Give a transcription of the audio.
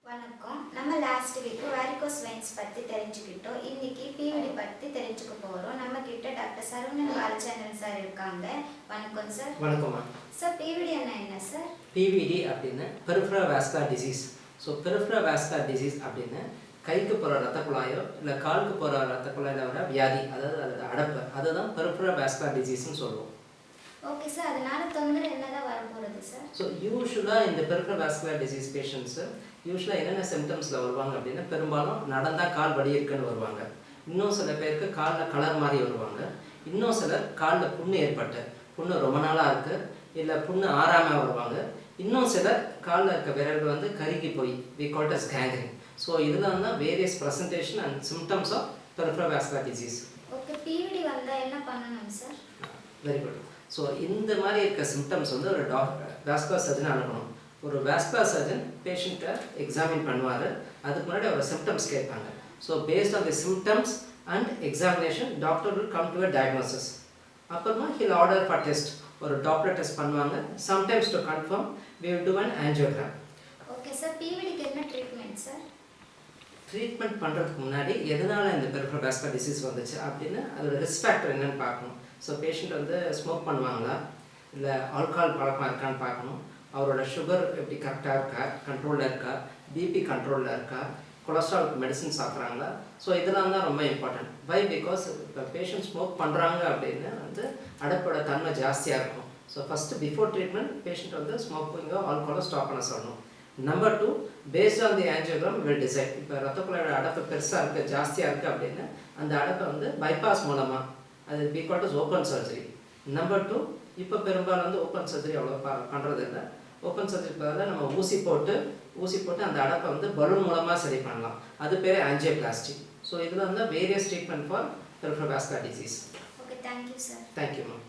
வணக்கம். நம்ம last week வாரிகோஸ் veins பத்தி தெரிஞ்சுக்கிட்டோம். இன்னைக்கு பிவிடி பத்தி தெரிஞ்சுக்க போறோம். நம்ம கிட்ட டாக்டர் சரவணன் பாலச்சந்திரன் சார் இருக்காங்க. வணக்கம் சார். வணக்கம்மா. சார் பிவிடி என்ன சார்? பிவிடி அப்படின்னு peripheral vascular disease. So peripheral vascular disease அப்படின்னு கைக்கு போகிற ரத்த குழாயோ இல்லை காலுக்கு போகிற ரத்த குழாயில் வர வியாதி, அதாவது அது அடப்பு, அதுதான் பெரிஃபரல் வாஸ்குலர் டிசீஸ்ன்னு சொல்லுவோம். Okay sir. அதனால தொந்தரவு என்னதான் வர போகிறது சார்? ஸோ யூஸ்வலாக இந்த பெரிஃபரல் வாஸ்குலர் டிசீஸ் பேஷண்ட்ஸு யூஸ்வலாக என்னென்ன சிம்டம்ஸில் வருவாங்க அப்படின்னா, பெரும்பாலும் நடந்தால் கால் வலி இருக்குன்னு வருவாங்க. இன்னும் சில பேருக்கு காலில் கலர் மாதிரி வருவாங்க. இன்னும் சிலர் காலில் புண்ணு ஏற்பட்டு புண்ணு ரொம்ப நாளாக இருக்குது, இல்லை புண்ணு ஆறாமல் வருவாங்க. இன்னும் சிலர் காலில் இருக்க விரல்கள் வந்து கருகி போய் we called as gangrene. So இதெல்லாம் தான் various presentation and symptoms of peripheral vascular disease. Okay. PVD வந்தால் என்ன பண்ணணும் சார்? Very good. ஸோ இந்த மாதிரி இருக்க சிம்டம்ஸ் வந்து ஒரு வாஸ்குலர் சர்ஜன் அனுப்பணும். ஒரு வாஸ்குலர் சர்ஜன் பேஷண்ட்டை எக்ஸாமின் பண்ணுவார். அதுக்கு முன்னாடி அவர் சிம்டம்ஸ் கேட்பாங்க. So based on the symptoms and examination doctor will come to a diagnosis. அப்புறமா ஹில் ஆர்டர் ஃபார் டெஸ்ட். ஒரு டாப்லர் டெஸ்ட் பண்ணுவாங்க. Sometimes to confirm we will do an angiogram. Okay sir. பிவிடிக்கு என்ன ட்ரீட்மெண்ட் சார்? ட்ரீட்மெண்ட் பண்ணுறதுக்கு முன்னாடி எதனால் இந்த peripheral vascular disease வந்துச்சு அப்படின்னு அதோட ரிஸ்க் ஃபேக்டர் என்னென்னு பார்க்கணும். ஸோ பேஷண்ட் வந்து ஸ்மோக் பண்ணுவாங்களா, இல்லை ஆல்கஹால் பழக்கம் இருக்கான்னு பார்க்கணும். அவரோட சுகர் எப்படி கரெக்டாக இருக்கா, கண்ட்ரோலில் இருக்கா, பிபி கண்ட்ரோலில் இருக்கா, கொலஸ்ட்ராலுக்கு மெடிசன் சாப்பிட்றாங்களா. ஸோ இதெல்லாம் தான் ரொம்ப இம்பார்ட்டன்ட். வை பிகாஸ் இப்போ பேஷண்ட் ஸ்மோக் பண்ணுறாங்க அப்படின்னு வந்து அடப்போட தன்மை ஜாஸ்தியாக இருக்கும். So first before treatment patient வந்து ஸ்மோக்கிங்கோ ஆல்கஹாலோ ஸ்டாப் பண்ண சொல்லணும். Number 2, paste on the angiogram will decide. இப்போ ரத்த குழாயோட அடப்பு பெருசாக இருக்குது, ஜாஸ்தியாக இருக்குது அப்படின்னு அந்த அடப்பை வந்து பைபாஸ் மூலமாக, அது we called as open surgery. Number 2, இப்போ பெரும்பாலும் வந்து ஓப்பன் சர்ஜரி அவ்வளோ பண்ணுறது இல்லை. ஓப்பன் சர்ஜரி பதிலாக நம்ம ஊசி போட்டு அந்த அடப்பை வந்து பலூன் மூலமாக சரி பண்ணலாம். அது பேர் ஆஞ்சியோபிளாஸ்டி. ஸோ இதில் வந்து various treatment for peripheral vascular disease. Okay. Thank you sir. Thank you ma'am.